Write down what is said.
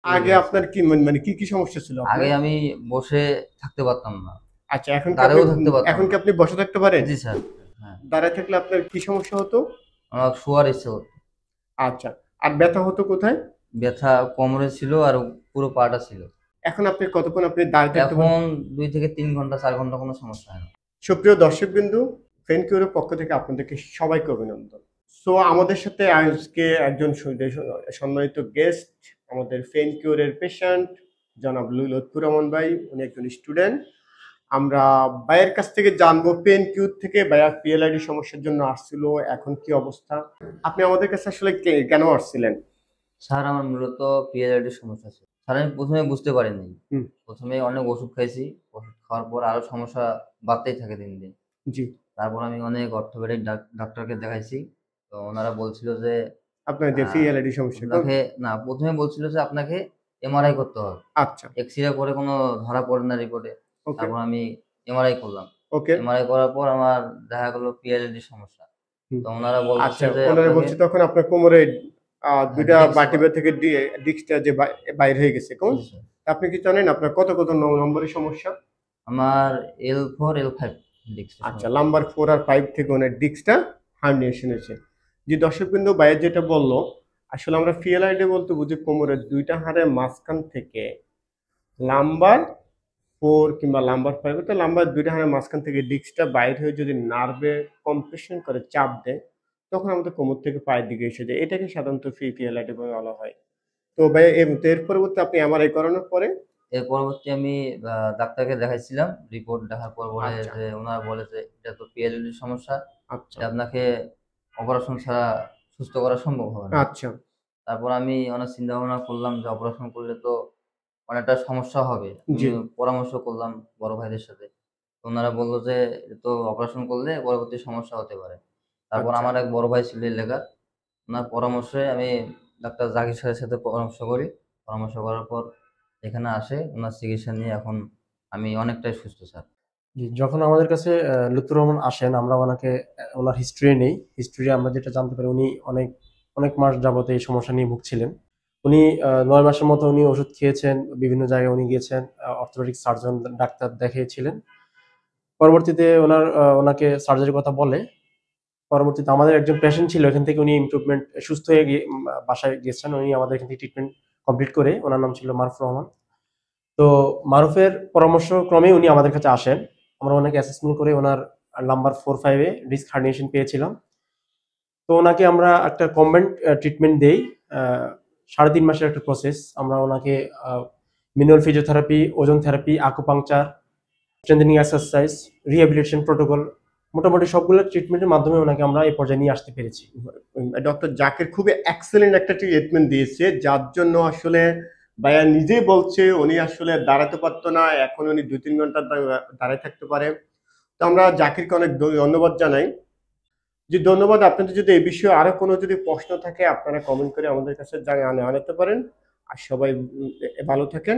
আগে আপনার কি মানে কি সমস্যা ছিল আগে আপনার? আমি বসে থাকতে পারতাম না। আচ্ছা, দাঁড়ায়ও থাকতে পারতাম এখন কি না। আপনি বসে থাকতে পারেন? জি স্যার। হ্যাঁ। দাঁড়ায় থাকলে আপনার কি সমস্যা হতো? আমার শোয়ার ইচ্ছে হতো। আচ্ছা। আর ব্যথা হতো কোথায়? ব্যথা কোমরে ছিল আর পুরো পাটা ছিল। এখন আপনি কতক্ষণ আপনি দাঁড়িয়ে থাকতে পারেন? এখন ২ থেকে ৩ ঘন্টা ৪ ঘন্টা কোনো সমস্যা হয় না। সুপ্রিয় দর্শকবিন্দু, ফেনকিউরের পক্ষ থেকে আপনাদেরকে সবাইকে অভিনন্দন। সো আমাদের সাথে আজকে একজন সম্মানিত গেস্ট, আমাদের ফেনকিউরের পেশেন্ট জনাব লুৎফুর রহমান ভাই। উনি একজন স্টুডেন্ট। আমরা ভাইয়ের কাছ থেকে জানবো পেন কিউর থেকে ভাইয়া পিএলআইডি সমস্যার জন্য আসছিল, এখন কি অবস্থা। আপনি আমাদের কাছে আসলে কেন আসছিলেন? স্যার আমার মূলত পিএলআইডির সমস্যা ছিল। স্যার আমি ১ম এ বুঝতে পারিনি। হুম। ১ম এ অনেক ওষুধ খাইছি। ওষুধ খাওয়ার পর আরো সমস্যা বাড়তেই থাকে দিন, দিন। জি। তারপর আমি অনেক অর্থোপেডিক ডাক্তারকে দেখাইছি। তো ওনারা বলছিল যে আপনার আ যে পিএলআইডি সমস্যা আপনাকে না ১ম এ বলছিল যে আপনাকে এমআরআই করতে হবে। আচ্ছা। এক্স-রে করে কোনো ধরা পড়ে না রিপোর্টে। ওকে। তারপর আমি এমআরআই করলাম। ওকে। এমআরআই করার পর আমার দেখা গেল পিএলআইডির সমস্যা। হুম। তো ওনারা বলতেছে আচ্ছা, যে ওনারা আপনাকে বলছে তখন আপনার কোমরে ২ টা ডিস্ক ভার্টিব্রা থেকে ডিস্কটা যে বাইর হয়ে গেছে, কোন? জি স্যার। আপনি কি জানেন আপনার কত নম্বরের সমস্যা? আমার L4, L5 ডিস্কের আচ্ছা, সমস্যা। নাম্বার 4 আর 5 থেকে ওনার ডিস্কটা হার্নিয়েশন হয়েছে। যে দর্শকবৃন্দ ভাইয়া যেটা বলল, আসলে আমরা পিএলআইডি বলতে বুঝি কোমরের ২ টা হাড়ের মাঝখান থেকে লাম্বার 4 কিংবা লাম্বার 5, অর্থাৎ লাম্বার ২ টা হাড়ের মাঝখান থেকে ডিস্কটা বাইর হয়ে যদি নার্ভে কম্প্রেশন করে চাপ দেয়, তখন আমাদের কোমর থেকে পায়ের দিকে এসে যায়। এটাকে সাধারণত পিএলআইডি বলা হয়। তো ভাইয়া এর পরবর্তী আপনি এমআরআই করানোর পরে? এর পরবর্তী আমি ডাক্তারকে দেখাইছিলাম। রিপোর্ট দেখার পর বলে আচ্ছা। যে উনারা বলে যে এটা তো পিএলএডির সমস্যা। আচ্ছা। এটা আপনাকে অপারেশন ছাড়া সুস্থ করা সম্ভব হবে না। আচ্ছা। তারপর আমি অনেক চিন্তা ভাবনা করলাম যে অপারেশন করলে তো অনেকটা সমস্যা হবে। আমি জি। পরামর্শ করলাম বড় ভাইদের সাথে। তো উনারা বলল যে "এ তো অপারেশন করলে পরবর্তী সমস্যা হতে পারে।" তারপর আচ্ছা। আমার এক বড় ভাই ছিল এলাকার। উনার পরামর্শে আমি ডাক্তার জাকির স্যারের সাথে পরামর্শ করি। পরামর্শ করার পর এখানে আসে। উনার চিকিৎসা নিয়ে এখন আমি অনেকটাই সুস্থ স্যার। জি, যখন আমাদের কাছে লুৎফুর রহমান আসেন, আমরা ওনাকে ওনার হিস্ট্রি নেই। হিস্ট্রি আমরা যেটা জানতে পারি, উনি অনেক মাস যাবত এই সমস্যা নিয়ে ভুগছিলেন। উনি ৯ মাসের মতো উনি ওষুধ খেয়েছেন, বিভিন্ন জায়গায় উনি গিয়েছেন, অর্থোপেডিক সার্জন ডাক্তার দেখিয়েছিলেন। পরবর্তীতে ওনাকে সার্জারির কথা বলে। পরবর্তীতে আমাদের একজন পেশেন্ট ছিল, এখান থেকে উনি ইমপ্রুভমেন্ট সুস্থ হয়ে গিয়ে বাসায় গিয়েছেন। উনি আমাদের এখান থেকে ট্রিটমেন্ট কমপ্লিট করে, ওনার নাম ছিল মারুফুর রহমান। তো মারুফের পরামর্শক্রমে উনি আমাদের কাছে আসেন। আমরা ওনাকে অ্যাসেসমেন্ট করে ওনার নাম্বার 4-5 এ ডিস্ক হার্নিয়েশন পেয়েছিলাম। তো ওনাকে আমরা একটা কম্বাইন্ড ট্রিটমেন্ট দেই। আ ৩.৫ মাসের একটা প্রসেস। আমরা ওনাকে ম্যানুয়াল ফিজিওথেরাপি, ওজন therapy, acupuncture, strengthening exercise, rehabilitation protocol, মোটামুটি সবগুলো ট্রিটমেন্টের মাধ্যমে ওনাকে আমরা এই পর্যায়ে নিয়ে আসতে পেরেছি। ডক্টর জাকির খুবই এক্সেলেন্ট একটা ট্রিটমেন্ট দিয়েছে, যার জন্য আসলে ভাইয়া নিজেই বলছে উনি আসলে দাঁড়াতে পারতো না, এখন উনি ২-৩ ঘন্টা দাঁড়ায় থাকতে পারে। তো আমরা জাকিরকে অনেক ধন্যবাদ জানাই। জি, ধন্যবাদ। আপনাদের যদি এই বিষয়ে আরো কোনো যদি প্রশ্ন থাকে আপনারা কমেন্ট করে আমাদের কাছে জানাতে পারেন। আর সবাই ভালো থাকেন।